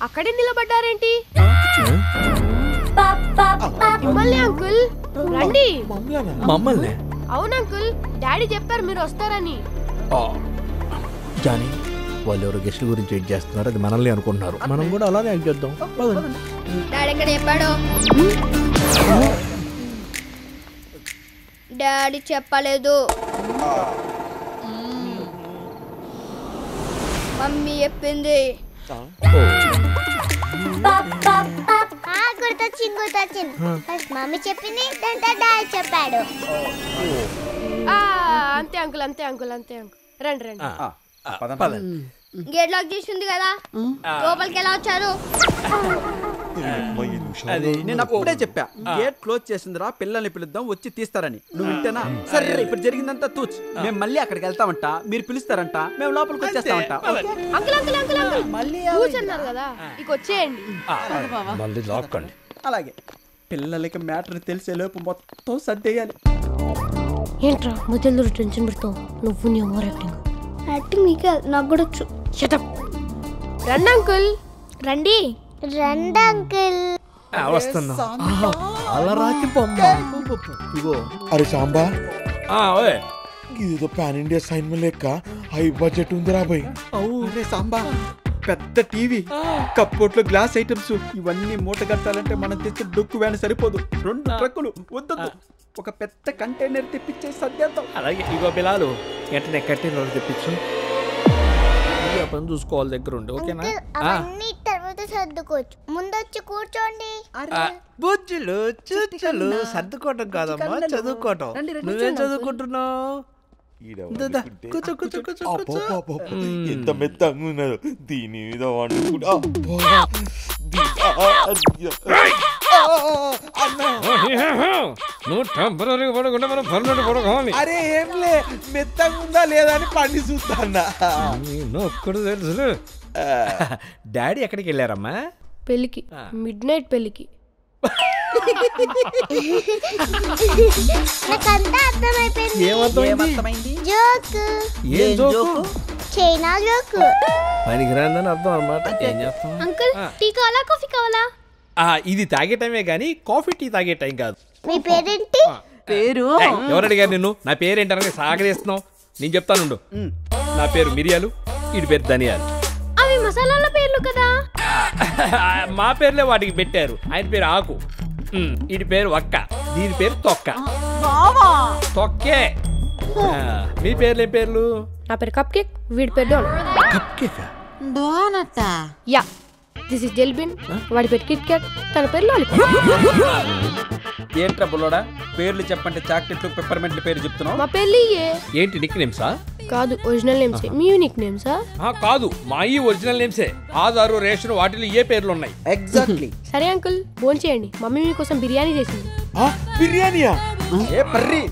అక్కడే నిలబడ్డారేంటి? మిమ్మల్ని అంకుల్ రండి. మమ్మల్ని? అవును అంకుల్, డాడీ చెప్పారు మీరు వస్తారని. జానీ వాళ్ళు ఎవరు గెస్ట్ల గురించి వెయిట్ చేస్తున్నారు, అది మనల్ని అనుకుంటున్నారు. మనం కూడా అలానే యాక్ట్ చేద్దాం. డాడీ ఎక్కడ చెప్పాడు? డాడీ చెప్పలేదు. మమ్మీ చెప్పింది. గుర్తొచ్చింది. ఫస్ట్ మమ్మీ చెప్పింది, డాడీ చెప్పాడు. అంతే అంకుల్. రండి రండి. గేట్ లాక్ చేసింది కదా, లోపలికి ఎలా వచ్చారు? నేను అప్పుడే చెప్పా, గేట్ క్లోజ్ చేసిందిరా, పిల్లల్ని పిలుద్దాం వచ్చి తీస్తారని. నువ్వు వింటేనా? సరే ఇప్పుడు జరిగిందంతా తూచ్. మేము మళ్ళీ అక్కడికి వెళ్తామంట, మీరు పిలుస్తారంట, మేము లోపలికి వచ్చేస్తామంట. మళ్ళీ కూర్చున్నారు కదా, ఇక వచ్చేయండి. అలాగే పిల్లలకి మ్యాటర్ తెలిసే లోపు మొత్తం సర్దేయాలి. ఏంట్రా మధ్యలో టెన్షన్ పెడతావు? నువ్వు నీ ఓవర్ యాక్టింగ్ మీకే నాకు కూడా వచ్చు. రండి అంకుల్, రండి. రండి అంకుల్. వస్తున్నా. అలా రాకి ఇగో. అరే సాంబా, ఇదేదో పాన్ ఇండియా సైన్మా లెక్క హై బడ్జెట్ ఉందిరా బాయ్. అరే సాంబా, పెద్ద టీవీ, కప్పోట్లో గ్లాస్ ఐటమ్స్, ఇవన్నీ మూట కట్టాలంటే మనం తెచ్చే డొక్కు వ్యాన్ సరిపోదు. 2 ట్రక్కులు వద్దు, ఒక పెద్ద కంటైనర్ తెప్పించే సర్దేద్దాం. అలాగే ఇగో బిలాలు, వెంటనే కంటైనర్ తెప్పించు. పని చూసుకోవాలి దగ్గర ఉండి, ఓకేనా? అవన్నీ తర్వాత సర్దుకోవచ్చు, ముందొచ్చి కూర్చోండి. బుజ్జులు చుచ్చులు సర్దుకోవటం కాదమ్మా, చదువుకోవటం. నువ్వేం చదువుకుంటున్నావు? ఎంత మెత్తంగా ఉన్నదో దీని మీద వండుకుంటా. అరే ఏంలే, మెత్తంగా ఉందా లేదా అని పండి చూస్తా. ఒక్కడు తెలుసు. డాడీ ఎక్కడికి వెళ్ళారమ్మా? పెళ్ళికి, మిడ్ నైట్ పెళ్ళికి. నాకంతా అర్థమైపోయింది. ఏమర్థమైంది? Joke, China joke. పనికిరాందని అర్థం అన్నమాట. ఏం చేస్తాం? అంకుల్, టీ కావాలా కాఫీ కావాలా? ఇది తాగే టైమే గానీ కాఫీ టీ తాగే టైం కాదు. మీ పేరేంటి? పేరు ఎవరు అడిగారు నిన్ను? నా పేరేంటనగా సాగరేస్తున్నావు. నేను చెప్తానుండు. నా పేరు మిరియాలు, వీడి పేరు ధనియాలు. అవి మసాలాల పేర్లు కదా. మా పేర్లే వాటికి పెట్టారు. ఆయన పేరు ఆకు, వీడి పేరు వక్క, దీని పేరు తొక్క. తొక్కే. మీ పేర్లు ఏం పేర్లు? నా పేరు కప్ కేక్, వీడి పేరు donut. Cupcake? Donut? Yeah, this is జెల్బిన్, వాడి పేరు కిట్ క్యాట్, తన పేరు లాలీపాప్. ఏంట్రా బుల్లోడా, పేర్లు చెప్పంటే చాక్లెట్లు పెప్పర్మెంట్ల పేరు చెప్తున్నావు? మా పెళ్ళి ఏంటి నిక్ నేమ్సా? కాదు, ఒరిజినల్ నేమ్స్. మీ యూనిక్ నేమ్సా? కాదు, మా ఈ ఒరిజినల్ నేమ్సే. ఆధారు, రేషన్ వాటిలో ఏ పేర్లు ఉన్నాయి. ఎగ్జాక్ట్లీ. సరే అంకుల్, భోజనం చేయండి. మమ్మీ మీకోసం బిర్యానీ చేసింది. బిర్యానీయా? ఏ పర్రి,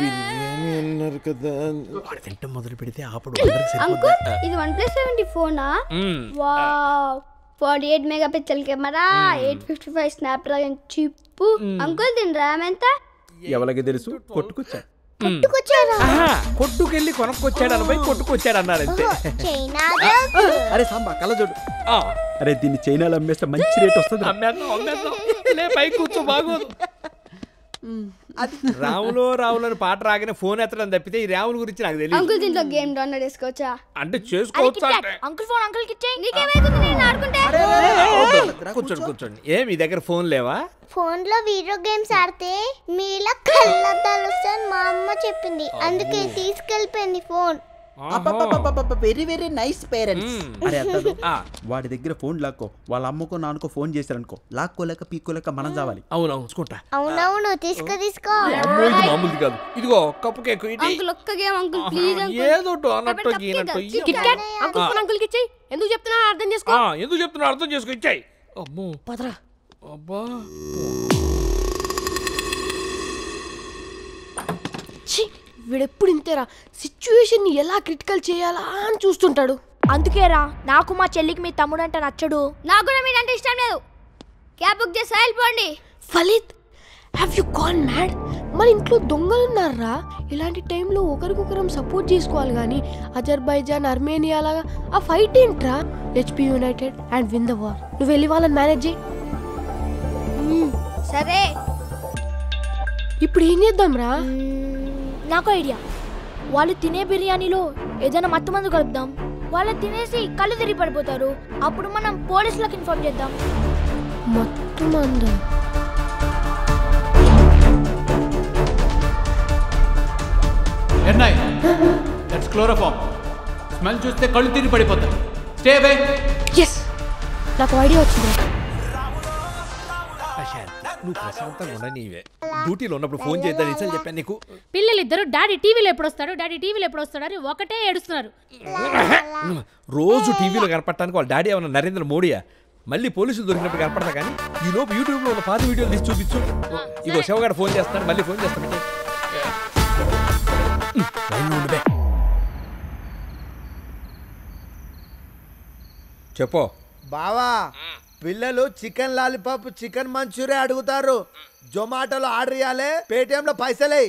బిర్యానీ అన్నారు కదా. తింటే మొదలు పెడితే అప్పుడు అంకుల్, ఇది 1+70 ఫోనా? Wow, 48 megapixel camera, 855 Snapdragon chip. Uncle, దీని ర్యామ్ ఎంత? ఎవరికి తెలుసు? కొట్టుకొచ్చా. కొట్టుకెళ్ళి కొనుక్కొచ్చాడు అని కొట్టుకొచ్చాడు అన్నారు అంతే. చైనా. అరే సాంబా, కళ్ళజోడు. అరే దీన్ని చైనాలో అమ్మేస్తే మంచి రేట్ వస్తుంది. పై కూర్చో, బాగోదు. రాములో రావులని పాట రాగానే ఫోన్ ఎత్తడం తప్పితే ఈ రాముల గురించి నాకు తెలియదు. అంకుల్, దీంట్లో గేమ్ డౌన్లోడ్ చేసుకోవచ్చా? అంటే చేసుకోవచ్చు. అంకుల్ ఫోన్ అంకుల్ కి ఇచ్చేయ్. నీకేమైతుంది? నేను ఆడుకుంటా. కూర్చోండి. ఏ మీ దగ్గర ఫోన్ లేవా? ఫోన్ లో వీడియో గేమ్స్ ఆడితే మీలా కళ్ళద్దాలు వస్తాయని మా అమ్మ చెప్పింది, అందుకే తీసుకెళ్ళిపోయింది phone. Very very nice parents. అరే అతను వాడి దగ్గర ఫోన్ లాక్కో, వాళ్ళ అమ్మకో నాన్నకో ఫోన్ చేశారనుకో, లాక్కోలేక పీక్కోలేక మనం చావాలి. అవునవును, అవునవును, తీసుకో. మామూలుది కాదు. ఇదిగో కప్పు కేక్. అంకుల్, ఒక్క గేమ్ అంకుల్ ప్లీజ్. ఏదో అన్నట్టు Kit Kat uncle phone uncle కి ఇచ్చేయ్. ఎందుకు చెప్తున్నా అర్థం చేసుకో. ఎందుకు చెప్తున్నా అర్థం చేసుకో, ఇచ్చాయి. అమ్మో పదరా. అబ్బా, వీడెప్పుడు ఇంతేరా, సిచ్యువేషన్ ని ఎలా క్రిటికల్ చేయాలా అని చూస్తుంటాడు. అందుకేరా నాకు మా చెల్లికి మీ తమ్ముడు అంటే నచ్చడు. నాకు కూడా మీరంటే ఇష్టం లేదు. క్యాబ్ బుక్ చేసి వెళ్ళిపోండి. ఫలిత్, హ్యావ్ యు గాన్ మ్యాడ్? మన ఇంట్లో దొంగలున్నారా? ఇలాంటి టైంలో ఒకరికొకరం సపోర్ట్ చేసుకోవాలి కానీ అజర్బైజాన్ అర్మేనియా లాగా ఆ ఫైట్ ఏంట్రా? HP United and win the war. నువ్వు వెళ్ళి వాళ్ళని మేనేజ్ చేయి. సరే, ఇప్పుడు ఏం చేద్దాం రా? నాకు ఐడియా. వాళ్ళు తినే బిర్యానీలో ఏదైనా మత్తు మందు కలుపుదాం. వాళ్ళు తినేసి కళ్ళు తిరిగి పడిపోతారు. అప్పుడు మనం పోలీసులకు ఇన్ఫార్మ్ చేద్దాం. మత్తు మందు? That's chloroform. స్మెల్ చూస్తే కళ్ళు తిరిగి పడిపోతాయి. Stay away. ఎస్, నాకు ఐడియా వచ్చింది. నువ్వు ప్రశాంతంగా ఉండ. నీవే డ్యూటీలో ఉన్నప్పుడు ఫోన్ చేద్దాం అని చెప్పాను నీకు. పిల్లలిద్దరు డాడీ టీవీలో ఎప్పుడు వస్తాడు, డాడీ టీవీలో ఎప్పుడు వస్తాడు అని ఒకటే ఏడుస్తున్నారు. రోజు టీవీలో కనపడటానికి వాళ్ళ డాడీ ఏమన్నా నరేంద్ర మోడీయా? మళ్ళీ పోలీసులు దొరికినప్పుడు కనపడతా కానీ ఈ లోపు యూట్యూబ్లో ఉన్న పాత వీడియోలు తీసి చూపించు. ఇగో శివగాడు ఫోన్ చేస్తాడు, మళ్ళీ ఫోన్ చేస్తాను. చెప్పు బావా. పిల్లలు చికెన్ లాలీపాప్, చికెన్ మంచూరియా అడుగుతారు. జొమాటోలో ఆర్డర్ ఇవ్వాలి, పేటిఎంలో పైసలే.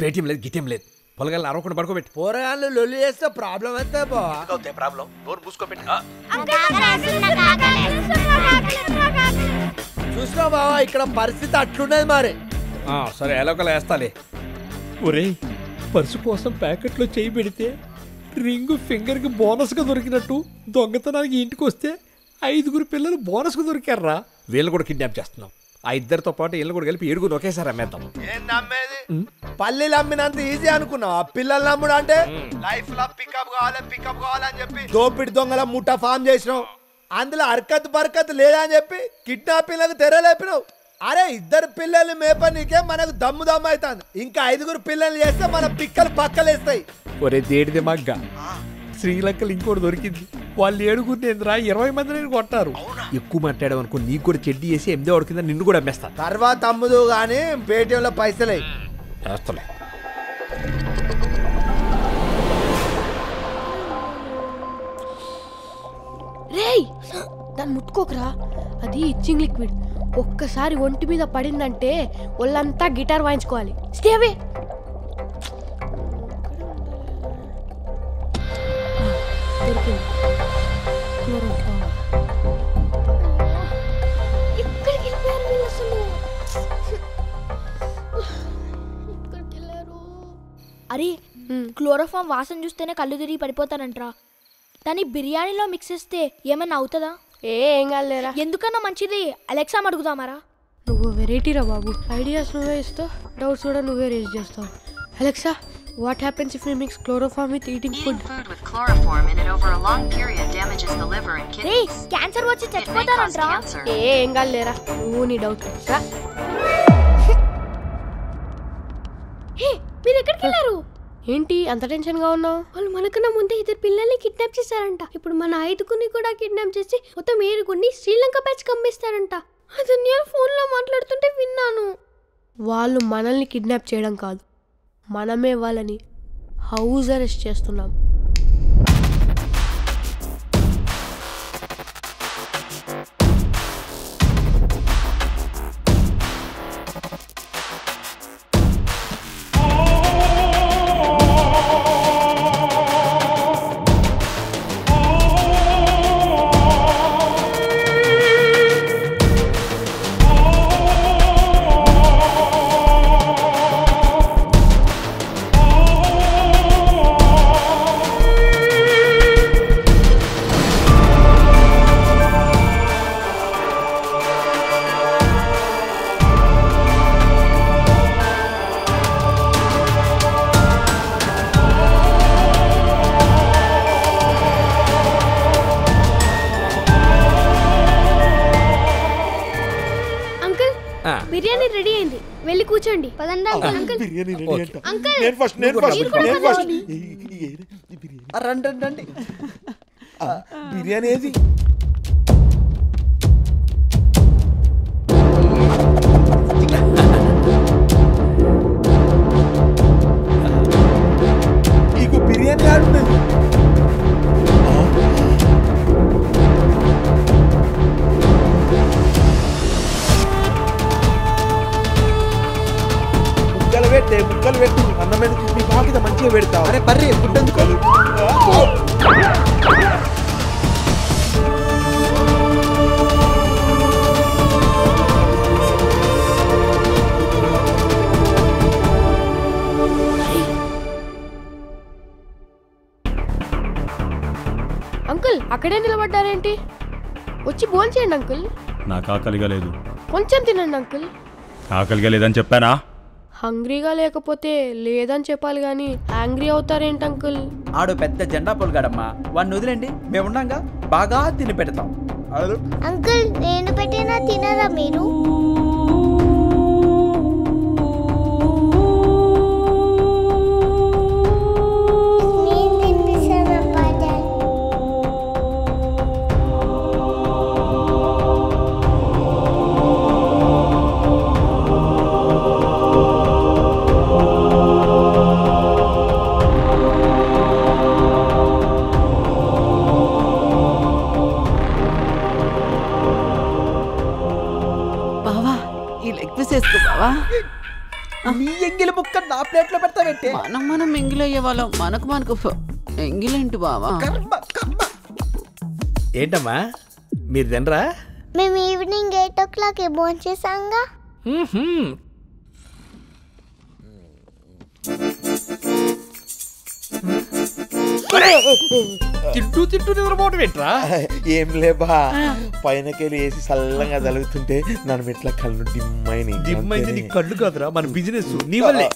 పేటిఎం లేదు, గిటిఎం లేదు. పొలగాలను అరవకుండా పడుకోబెట్టి పోరగాళ్ళు లొల్లి చేస్తే ప్రాబ్లం అయితే బావా. ప్రాబ్లం డోర్ మూసుకోబెట్టి. చూసినా బావా, ఇక్కడ పరిస్థితి అట్లున్నది మరి. సరే, ఎలాగోలా వేస్తాలే. ఒరేయ్, పర్సు కోసం ప్యాకెట్లో చేయి పెడితే రింగు ఫింగర్కి బోనస్గా దొరికినట్టు దొంగతనానికి ఇంటికి వస్తే 5 పిల్లలు బోనస్గా దొరికారా? వీళ్ళు కూడా కిడ్నాప్ చేస్తున్నాం. ఆ ఇద్దరితో పాటు వీళ్ళు కూడా కలిపి 7 ఒకేసారి అమ్మేద్దాం. ఏం నమ్మేది? పల్లీలు అమ్మినంత ఈజీ అనుకున్నావా? పిల్లలు నమ్ముడు అంటే లైఫ్ లో పికప్ కావాలని చెప్పి దోపిడి దొంగల ముఠా ఫామ్ చేసినావు. అందులో హర్కత్ బర్కత్ లేదా అని చెప్పి కిడ్నాపింగ్లకు తెరలేపినావు. అరే, 2 పిల్లలు మేప నీకే మనకు దమ్ము అవుతుంది. ఇంకా 5 పిల్లలు చేస్తే మన పిక్కలు పక్కలేస్తాయి. ఒరే దేడిదే మగ్గ, శ్రీలంకలో ఇంకోటి దొరికింది. వాళ్ళు 7 20 మందిని కొట్టారు. ఎక్కువ మాట్లాడావు అనుకో, నీకు కూడా చెడ్డి చేసి 8వ వాడి కింద నిన్ను కూడా అమ్మేస్తా. తర్వాత అమ్ముదు గానీ పేటిఎంలో పైసలే వేస్తలే. రేయ్, దాన్ని ముట్టుకోకరా. అది ఇచ్చింగ్ లిక్విడ్. ఒక్కసారి ఒంటి మీద పడిందంటే ఒళ్ళంతా గిటార్ వాయించుకోవాలి. Stay away. దొరికింది. ఇక్కడికి వెళ్ళిపోయారు వీళ్ళు అసలు. ఇక్కడికి వెళ్ళారు. అరే, క్లోరోఫామ్ వాసన చూస్తేనే కళ్ళు తిరిగి పడిపోతానంట్రా. దాన్ని బిర్యానీలో మిక్స్ చేస్తే ఏమన్నా అవుతుందా? ఏం కాలేరా. ఎందుకన్నా మంచిది అలెక్సా అడుగుదామారా? నువ్వు వెరైటీరా బాబు. ఐడియాస్ నువ్వే ఇస్తావు, డౌట్స్ కూడా నువ్వే రేజ్ చేస్తావు. Alexa, what happens if we mix chloroform with eating food? Eating food with chloroform in it over a long period damages the liver and kidneys. Cancer వచ్చి It may cause చచ్చిపోతారంట్రా. cancer. ఏం కాలేరా, నువ్వు నీ doubt రా. హే, మీరు ఎక్కడికి వెళ్ళారు? ఏంటి అంత టెన్షన్ గా ఉన్నావు? వాళ్ళు మనకన్నా ముందే 2 పిల్లల్ని కిడ్నాప్ చేశారంట. ఇప్పుడు మన 5 కూడా కిడ్నాప్ చేసి మొత్తం 7 శ్రీలంక బ్యాచ్ కమ్మిస్తారంట. అది నేను ఫోన్లో మాట్లాడుతుంటే విన్నాను. వాళ్ళు మనల్ని కిడ్నాప్ చేయడం కాదు, మనమే వాళ్ళని హౌస్ అరెస్ట్ చేస్తున్నాం. బిర్యానీ రెడీ అయింది, వెళ్ళి కూర్చోండి. పదండి అంకుల్. బిర్యానీ రెడీ అంట. అంకుల్, నేను ఫస్ట్. రండి. బిర్యానీ ఏది? నీకు బిర్యానీ ఆడుతుంది. ముక్కలు పెట్టే అంకుల్ అక్కడే నిలబడ్డారేంటి? వచ్చి భోజనం చేయండి అంకుల్. నాకు ఆకలిగా లేదు. కొంచెం తినండి అంకుల్. ఆకలిగా లేదని చెప్పానా? హంగ్రీగా లేకపోతే లేదని చెప్పాలి కానీ యాంగ్రీ అవుతారేంటి అంకుల్? ఆడు పెద్ద జెండా పొలగాడమ్మా, వాడిని వదిలేండి, మేముండంగా బాగా తిని పెడతాం. అంకుల్ నేను పెట్టినా తినరా మీరు? నీ ఎంగిలి ముక్క నా ప్లేట్లో పెడతావేంటి? మనం ఎంగిల్ అయ్యే వాళ్ళం, మనకు ఎంగిలేంటి బావా? ఏంటమ్మా మీరు తినరా? మేము ఈవినింగ్ 8 o'clock భోజనం చేసాంగా. తింటూ నిద్రపోవటం ఏంట్రా? ఏం లేబా, పైనకెళ్ళి వేసి చల్లంగా తలుగుతుంటే నన్ను ఇట్లా కళ్ళు దిమ్మైంది. నీ కళ్ళు కాదురా, మన బిజినెస్. నీ వల్లే.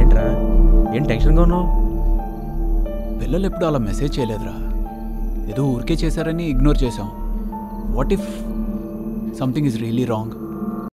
ఏంట్రా ఏం టెన్షన్గా ఉన్నావు? పిల్లలు ఎప్పుడు అలా మెసేజ్ చేయలేదురా. ఏదో ఊరికే చేశారని ఇగ్నోర్ చేసాం. What if something is really wrong?